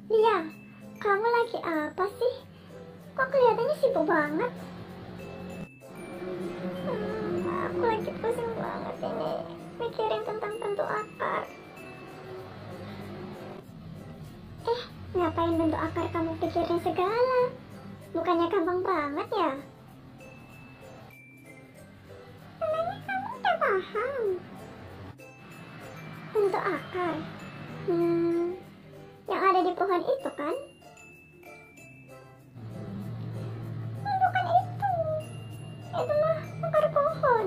Lia, kamu lagi apa sih? Kok kelihatannya sibuk banget? Aku lagi pusing banget ini, mikirin tentang bentuk akar. Ngapain bentuk akar kamu pikirin segala? Bukannya gampang banget ya? Emangnya kamu udah paham? Bentuk akar? Yang ada di pohon itu kan? Bukan itu. Itu mah akar pohon.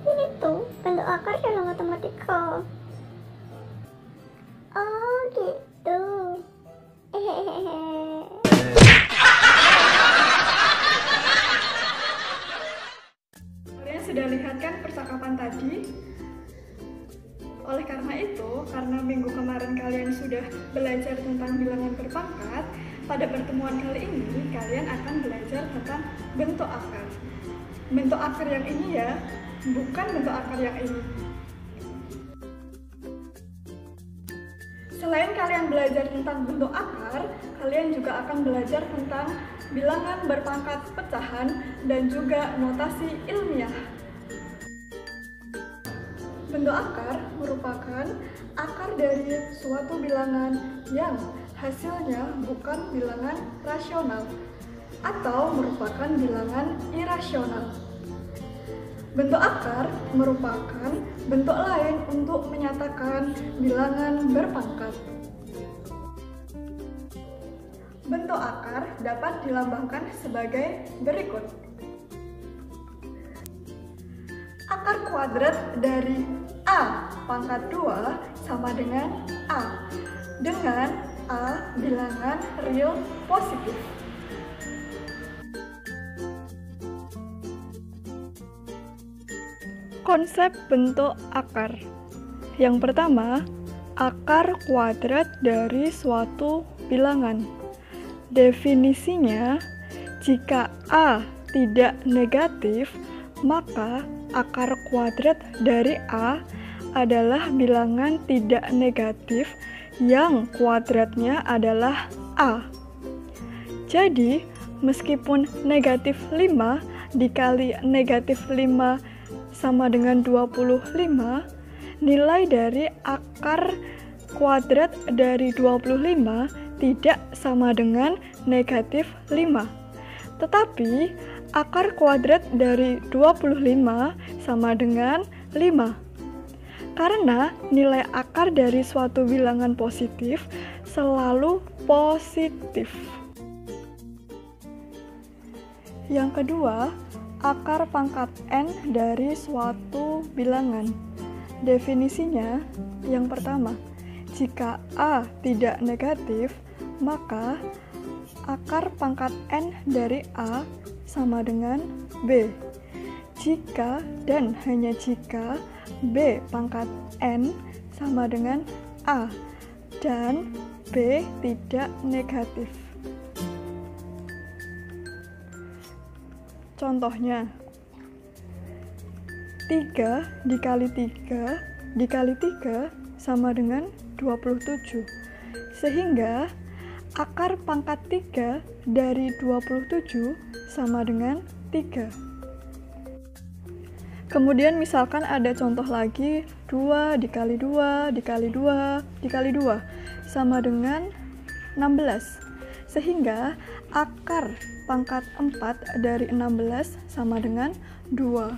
Ini tuh bentuk akar dalam matematika. Oh gitu. Kalian sudah lihat kan percakapan tadi? Oleh karena itu, karena minggu kemarin kalian sudah belajar tentang bilangan berpangkat, pada pertemuan kali ini kalian akan belajar tentang bentuk akar. Bentuk akar yang ini ya, bukan bentuk akar yang ini. Selain kalian belajar tentang bentuk akar, kalian juga akan belajar tentang bilangan berpangkat pecahan dan juga notasi ilmiah. Bentuk akar merupakan akar dari suatu bilangan yang hasilnya bukan bilangan rasional atau merupakan bilangan irasional. Bentuk akar merupakan bentuk lain untuk menyatakan bilangan berpangkat. Bentuk akar dapat dilambangkan sebagai berikut. Akar kuadrat dari A pangkat 2 sama dengan A, dengan A bilangan real positif. Konsep bentuk akar. Yang pertama, akar kuadrat dari suatu bilangan. Definisinya, jika A tidak negatif, maka akar kuadrat dari A adalah bilangan tidak negatif yang kuadratnya adalah A. Jadi, meskipun negatif 5 dikali negatif 5 sama dengan 25, nilai dari akar kuadrat dari 25 tidak sama dengan negatif 5. Tetapi, akar kuadrat dari 25 sama dengan 5. Karena nilai akar dari suatu bilangan positif selalu positif. Yang kedua, akar pangkat n dari suatu bilangan. Definisinya, yang pertama, jika A tidak negatif, maka akar pangkat n dari A sama dengan B. Jika dan hanya jika B pangkat n sama dengan A dan B tidak negatif. Contohnya, 3 dikali 3 dikali 3 sama dengan 27. Sehingga akar pangkat 3 dari 27 sama dengan 3. Kemudian misalkan ada contoh lagi, 2 dikali 2 dikali 2 dikali 2 sama dengan 16. Sehingga akar pangkat 4 dari 16 sama dengan 2.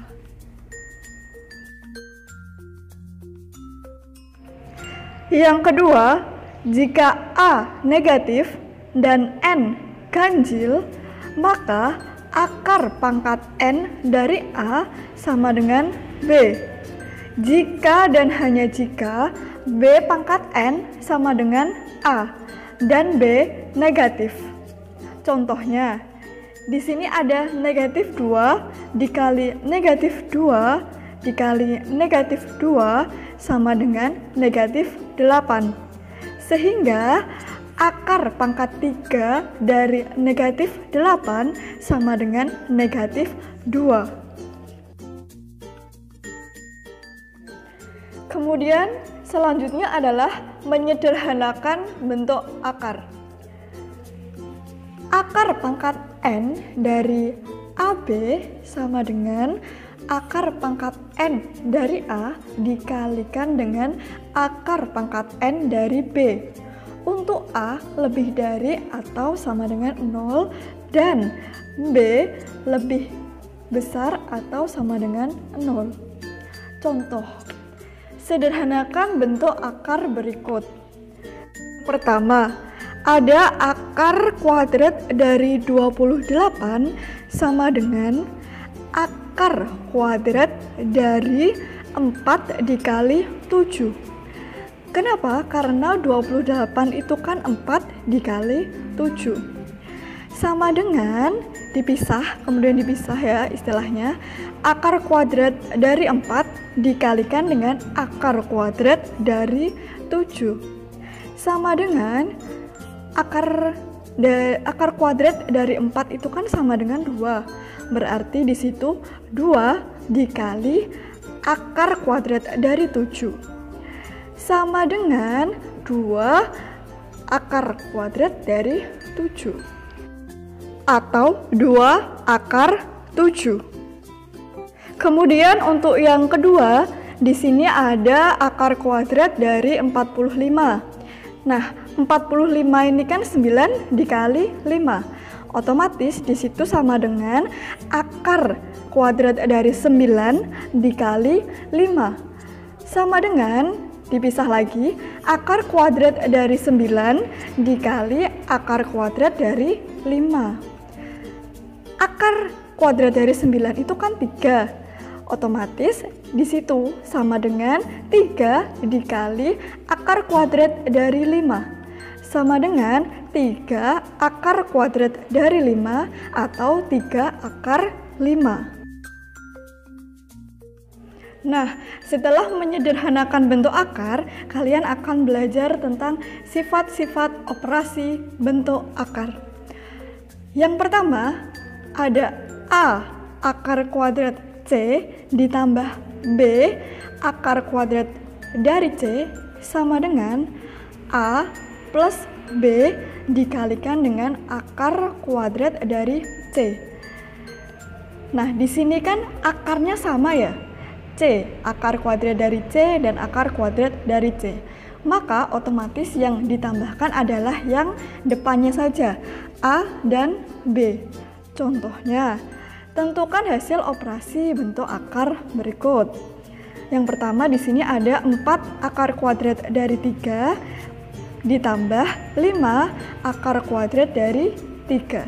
Yang kedua, jika A negatif dan N ganjil, maka akar pangkat N dari A sama dengan B. Jika dan hanya jika B pangkat N sama dengan A dan B negatif. Contohnya, di sini ada negatif 2 dikali negatif 2 dikali negatif 2 sama dengan negatif 8. Sehingga akar pangkat 3 dari negatif 8 sama dengan negatif 2. Kemudian selanjutnya adalah menyederhanakan bentuk akar. akar pangkat N dari AB sama dengan akar pangkat N dari A dikalikan dengan akar pangkat N dari B. Untuk A lebih dari atau sama dengan 0 dan B lebih besar atau sama dengan 0. Contoh, sederhanakan bentuk akar berikut. Pertama, ada akar kuadrat dari 28 sama dengan akar kuadrat dari 4 dikali 7. Kenapa? Karena 28 itu kan 4 dikali 7. Sama dengan dipisah, kemudian dipisah ya istilahnya, akar kuadrat dari 4 dikalikan dengan akar kuadrat dari 7. Sama dengan akar kuadrat dari 4 itu kan sama dengan 2. Berarti di situ 2 dikali akar kuadrat dari 7. Sama dengan 2 akar kuadrat dari 7 atau 2 akar 7. Kemudian untuk yang kedua, di sini ada akar kuadrat dari 45. Nah, 45 ini kan 9 dikali 5. Otomatis di situ sama dengan akar kuadrat dari 9 dikali 5. Sama dengan dipisah lagi, akar kuadrat dari 9 dikali akar kuadrat dari 5. Akar kuadrat dari 9 itu kan 3. Otomatis di situ sama dengan 3 dikali akar kuadrat dari 5. Sama dengan 3 akar kuadrat dari 5 atau 3 akar 5. Nah, setelah menyederhanakan bentuk akar, kalian akan belajar tentang sifat-sifat operasi bentuk akar. Yang pertama, ada A akar kuadrat C ditambah B akar kuadrat dari C sama dengan A plus B dikalikan dengan akar kuadrat dari C. Nah, di sini kan akarnya sama ya. C, akar kuadrat dari C dan akar kuadrat dari C. Maka otomatis yang ditambahkan adalah yang depannya saja, A dan B. Contohnya, tentukan hasil operasi bentuk akar berikut. Yang pertama di sini ada 4 akar kuadrat dari 3 ditambah 5 akar kuadrat dari 3.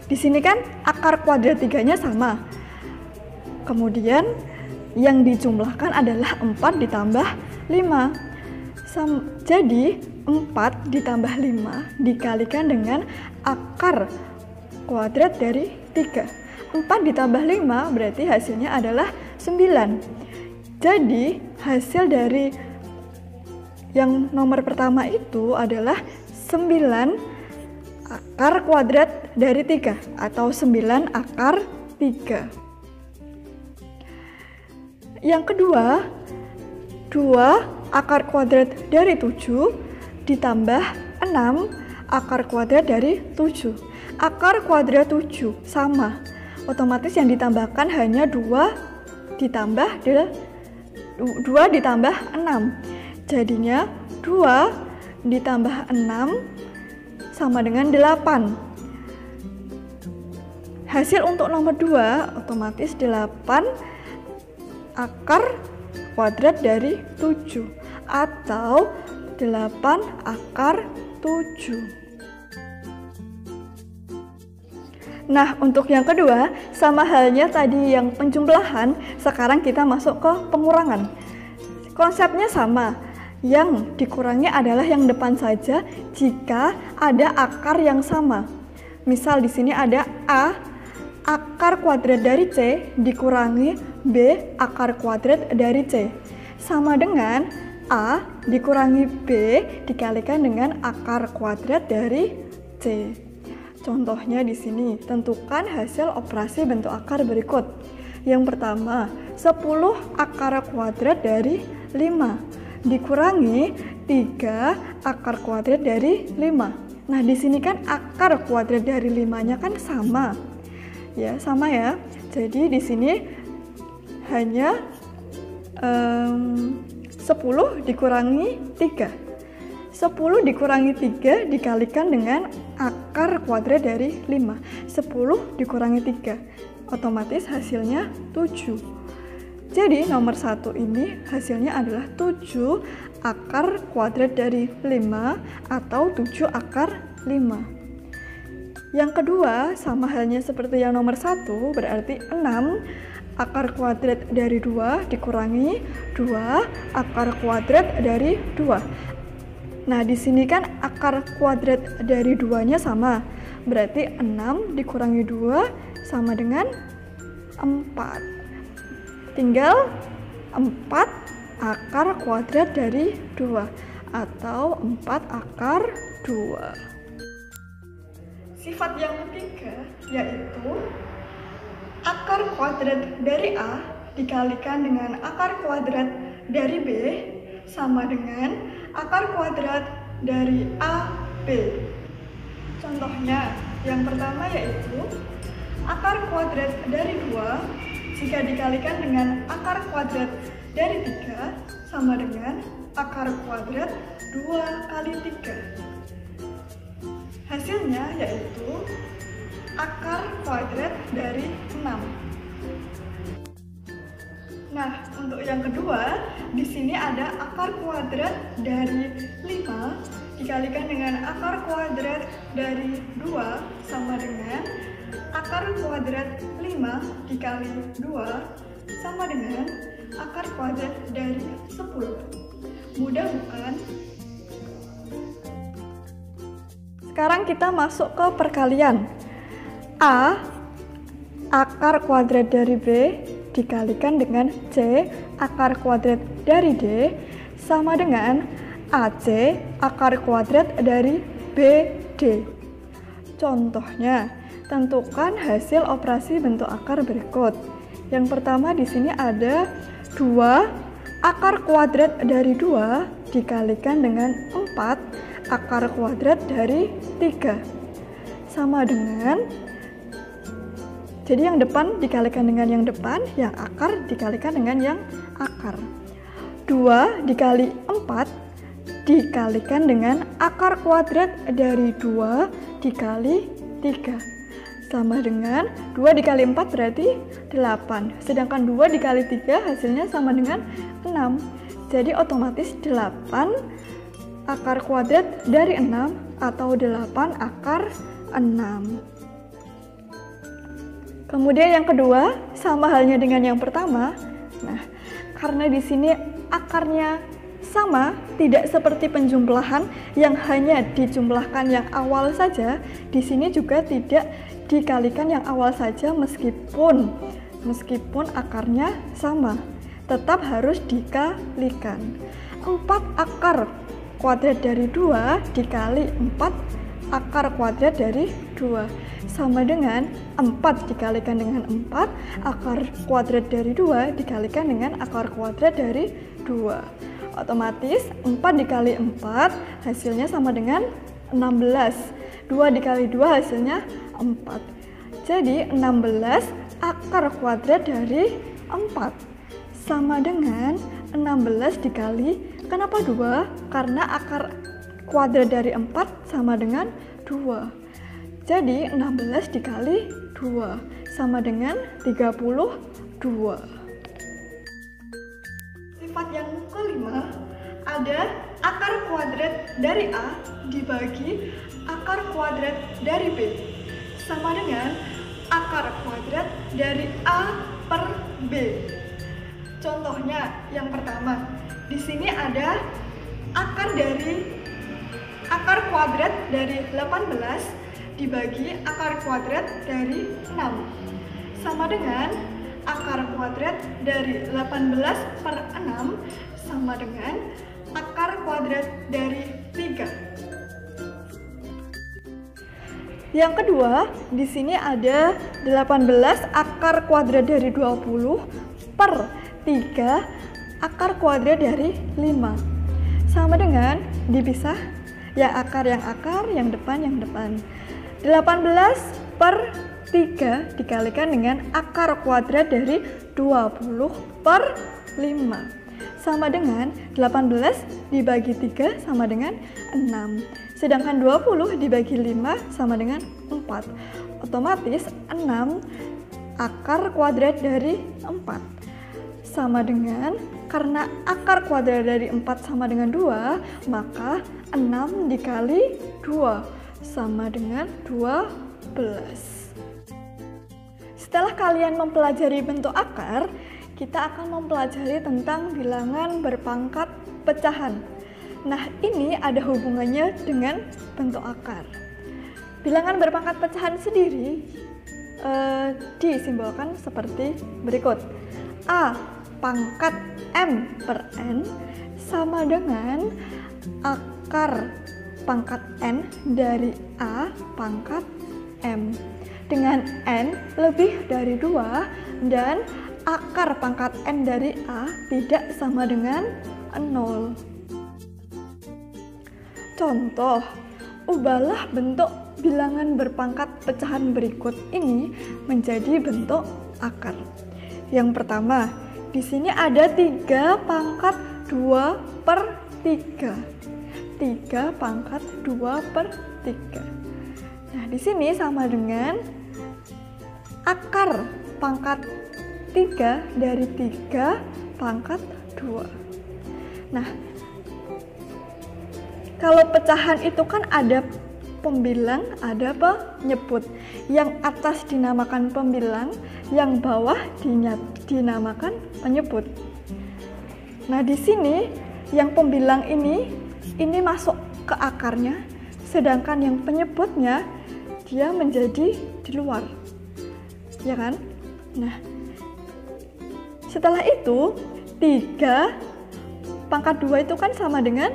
Di sini kan akar kuadrat 3-nya sama. Kemudian yang dijumlahkan adalah 4 ditambah 5. Jadi 4 ditambah 5 dikalikan dengan akar kuadrat dari 3. 4 ditambah 5 berarti hasilnya adalah 9. Jadi hasil dari yang nomor pertama itu adalah 9 akar kuadrat dari 3 atau 9 akar 3. Yang kedua, 2 akar kuadrat dari 7 ditambah 6 akar kuadrat dari 7. Akar kuadrat 7 sama. Otomatis yang ditambahkan hanya 2 ditambah 6. Jadinya 2 ditambah 6 sama dengan 8. Hasil untuk nomor 2 otomatis 8 akar kuadrat dari 7 atau 8 akar 7. Nah, untuk yang kedua, sama halnya tadi yang penjumlahan, sekarang kita masuk ke pengurangan. Konsepnya sama, yang dikurangi adalah yang depan saja jika ada akar yang sama. Misal di sini ada A akar kuadrat dari C dikurangi B akar kuadrat dari C. Sama dengan A dikurangi B dikalikan dengan akar kuadrat dari C. Contohnya di sini, tentukan hasil operasi bentuk akar berikut. Yang pertama, 10 akar kuadrat dari 5 dikurangi 3 akar kuadrat dari 5. Nah, di sini kan akar kuadrat dari 5-nya kan sama. Ya, sama ya. Jadi di sini hanya 10 dikurangi 3. 10 dikurangi 3 dikalikan dengan akar kuadrat dari 5. 10 dikurangi 3. Otomatis hasilnya 7. Jadi nomor 1 ini hasilnya adalah 7 akar kuadrat dari 5 atau 7 akar 5. Yang kedua, sama halnya seperti yang nomor 1, berarti 6 akar kuadrat dari 2 dikurangi 2 akar kuadrat dari 2. Nah, di sini kan akar kuadrat dari 2-nya sama. Berarti 6 dikurangi 2 sama dengan 4. Tinggal 4 akar kuadrat dari 2 atau 4 akar 2. Sifat yang ketiga yaitu akar kuadrat dari A dikalikan dengan akar kuadrat dari B sama dengan akar kuadrat dari AB. Contohnya, yang pertama yaitu akar kuadrat dari 2 jika dikalikan dengan akar kuadrat dari 3 sama dengan akar kuadrat 2 kali 3. Hasilnya yaitu akar kuadrat dari 6. Nah, untuk yang kedua, di sini ada akar kuadrat dari 5 dikalikan dengan akar kuadrat dari 2 sama dengan akar kuadrat 5 dikali 2 sama dengan akar kuadrat dari 10. Mudah bukan? Sekarang kita masuk ke perkalian. A akar kuadrat dari B dikalikan dengan C akar kuadrat dari D sama dengan AC akar kuadrat dari BD. Contohnya, tentukan hasil operasi bentuk akar berikut. Yang pertama di sini ada 2 akar kuadrat dari 2 dikalikan dengan 4 akar kuadrat dari 3 sama dengan, jadi yang depan dikalikan dengan yang depan, yang akar dikalikan dengan yang akar. 2 dikali 4 dikalikan dengan akar kuadrat dari 2 dikali 3 sama dengan 2 dikali 4 berarti 8. Sedangkan 2 dikali 3 hasilnya sama dengan 6. Jadi otomatis 8 akar kuadrat dari 6 atau 8 akar 6. Kemudian yang kedua, sama halnya dengan yang pertama. Nah, karena di sini akarnya sama, tidak seperti penjumlahan yang hanya dijumlahkan yang awal saja, di sini juga tidak dikalikan yang awal saja meskipun akarnya sama, tetap harus dikalikan. 4 akar kuadrat dari 2 dikali 4 akar kuadrat dari 2 sama dengan 4 dikalikan dengan 4 akar kuadrat dari 2 dikalikan dengan akar kuadrat dari 2. Otomatis 4 dikali 4 hasilnya sama dengan 16. 2 dikali 2 hasilnya 4. Jadi 16 akar kuadrat dari 4 sama dengan 16 dikali, kenapa 2? Karena akar kuadrat dari 4 sama dengan 2. Jadi 16 dikali 2 sama dengan 32. Sifat yang kelima, ada akar kuadrat dari A dibagi akar kuadrat dari B sama dengan akar kuadrat dari A per B. Contohnya yang pertama, di sini ada akar kuadrat dari 18 dibagi akar kuadrat dari 6 sama dengan akar kuadrat dari 18 per 6 sama dengan akar kuadrat dari 3. Yang kedua, di sini ada 18 akar kuadrat dari 20 per 3 akar kuadrat dari 5 sama dengan dipisah. Yang akar, yang depan. 18/3 dikalikan dengan akar kuadrat dari 20/5. Sama dengan 18 dibagi 3 sama dengan 6. Sedangkan 20 dibagi 5 sama dengan 4. Otomatis 6 akar kuadrat dari 4. Sama dengan, karena akar kuadrat dari 4 sama dengan 2, maka 6 dikali 2 sama dengan 12. Setelah kalian mempelajari bentuk akar, kita akan mempelajari tentang bilangan berpangkat pecahan. Nah, ini ada hubungannya dengan bentuk akar. Bilangan berpangkat pecahan sendiri disimbolkan seperti berikut. A pangkat M per N sama dengan akar pangkat N dari A pangkat M dengan N lebih dari 2 dan akar pangkat N dari A tidak sama dengan 0. Contoh, ubahlah bentuk bilangan berpangkat pecahan berikut ini menjadi bentuk akar. Yang pertama, di sini ada 3 pangkat 2/3. 3 pangkat 2/3. Nah, di sini sama dengan akar pangkat 3 dari 3 pangkat 2. Nah, kalau pecahan itu kan ada pembilang, ada penyebut. Yang atas dinamakan pembilang, yang bawah dinamakan penyebut. Nah, di sini yang pembilang ini masuk ke akarnya, sedangkan yang penyebutnya dia menjadi di luar. Ya kan? Nah, setelah itu 3 pangkat 2 itu kan sama dengan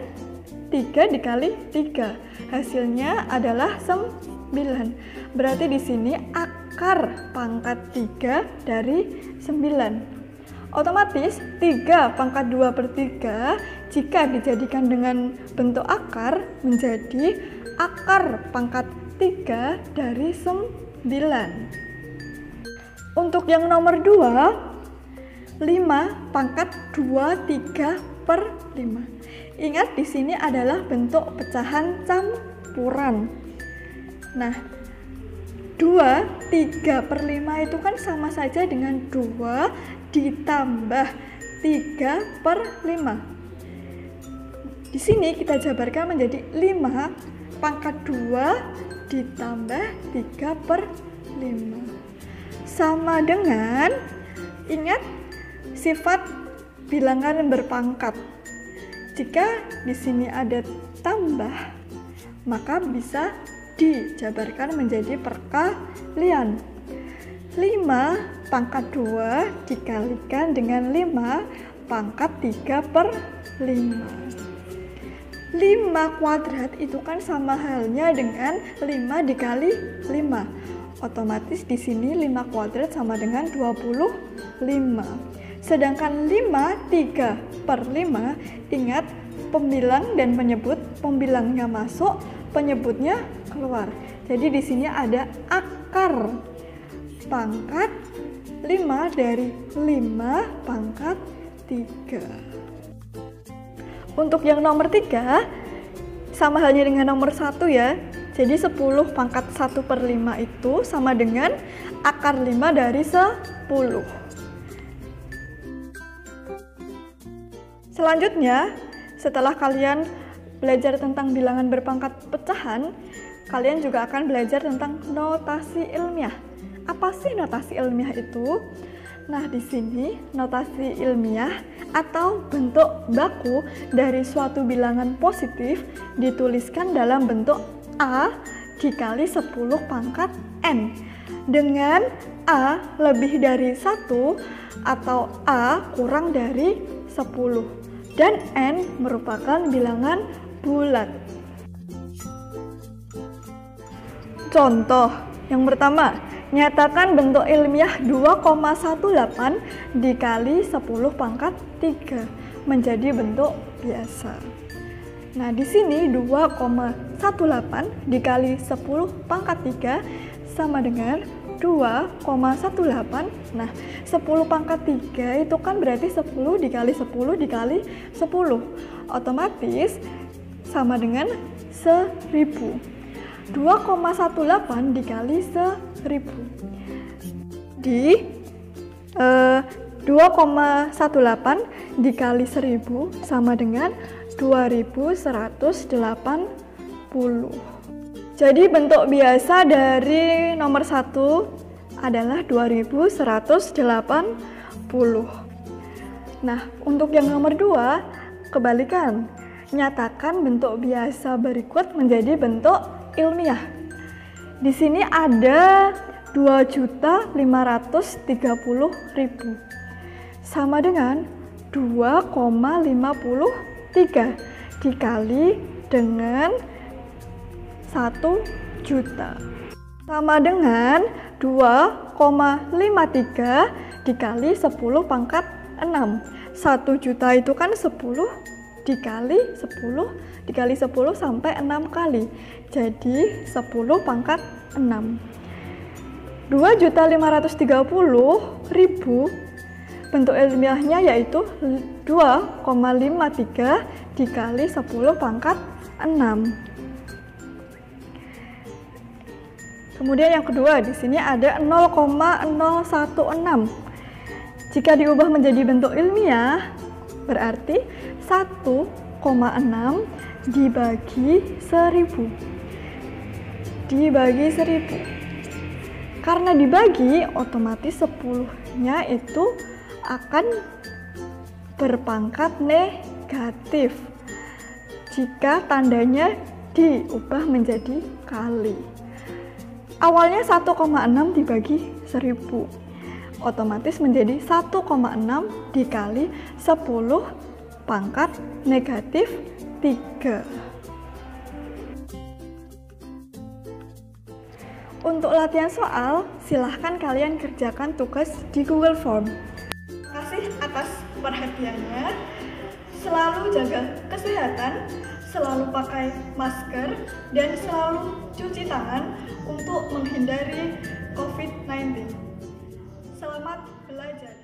3 dikali 3. Hasilnya /9. Berarti di sini akar pangkat 3 dari 9. Otomatis 3 pangkat 2/3 jika dijadikan dengan bentuk akar menjadi akar pangkat 3 dari 9. Untuk yang nomor 2, 5 pangkat 23/5. Ingat, di sini adalah bentuk pecahan campuran. Nah, 3/5 itu kan sama saja dengan 2 ditambah 3/5. Di sini kita jabarkan menjadi 5 pangkat 2 ditambah 3/5. Sama dengan, ingat sifat bilangan berpangkat. Jika di sini ada tambah, maka bisa dijabarkan menjadi perkalian. 5 pangkat 2 dikalikan dengan 5 pangkat 3/5. 5 kuadrat itu kan sama halnya dengan 5 dikali 5. Otomatis di sini 5 kuadrat sama dengan 25. Sedangkan 5 3/5, ingat pembilang dan penyebut, pembilangnya masuk, penyebutnya keluar. Jadi di sini ada akar pangkat 5 dari 5 pangkat 3. Untuk yang nomor 3 sama halnya dengan nomor 1 ya. Jadi 10 pangkat 1/5 itu sama dengan akar 5 dari 10. Selanjutnya, setelah kalian belajar tentang bilangan berpangkat pecahan, kalian juga akan belajar tentang notasi ilmiah. Apa sih notasi ilmiah itu? Nah, di sini notasi ilmiah atau bentuk baku dari suatu bilangan positif dituliskan dalam bentuk A dikali 10 pangkat N dengan A lebih dari 1 atau A kurang dari 10 dan N merupakan bilangan bulat. Contoh yang pertama, nyatakan bentuk ilmiah 2,18 dikali 10 pangkat 3 menjadi bentuk biasa. Nah, di sini 2,18 dikali 10 pangkat 3 sama dengan 2,18. Nah, 10 pangkat 3 itu kan berarti 10 dikali 10 dikali 10. Otomatis sama dengan 1000. 2,18 dikali 1000. Di 2,18 dikali 1000 sama dengan 2180. Jadi bentuk biasa dari nomor 1 adalah 2180. Nah, untuk yang nomor 2, kebalikan. Nyatakan bentuk biasa berikut menjadi bentuk ilmiah. Di sini ada 2.530.000 sama dengan 2,53 dikali dengan 1 juta sama dengan 2,53 dikali 10 pangkat 6. 1 juta itu kan 10 dikali 10 dikali 10 sampai 6 kali. Jadi 10 pangkat 6. 2.530.000 bentuk ilmiahnya yaitu 2,53 dikali 10 pangkat 6. Kemudian yang kedua, di sini ada 0,016. Jika diubah menjadi bentuk ilmiah, berarti 1,6 dibagi 1000. Dibagi 1000. Karena dibagi, otomatis 10-nya itu akan berpangkat negatif jika tandanya diubah menjadi kali. Awalnya 1,6 dibagi 1000, otomatis menjadi 1,6 dikali 10 pangkat negatif 3. Untuk latihan soal, silahkan kalian kerjakan tugas di Google Form. Terima kasih atas perhatiannya. Selalu jaga kesehatan, selalu pakai masker, dan selalu cuci tangan untuk menghindari COVID-19. Selamat belajar.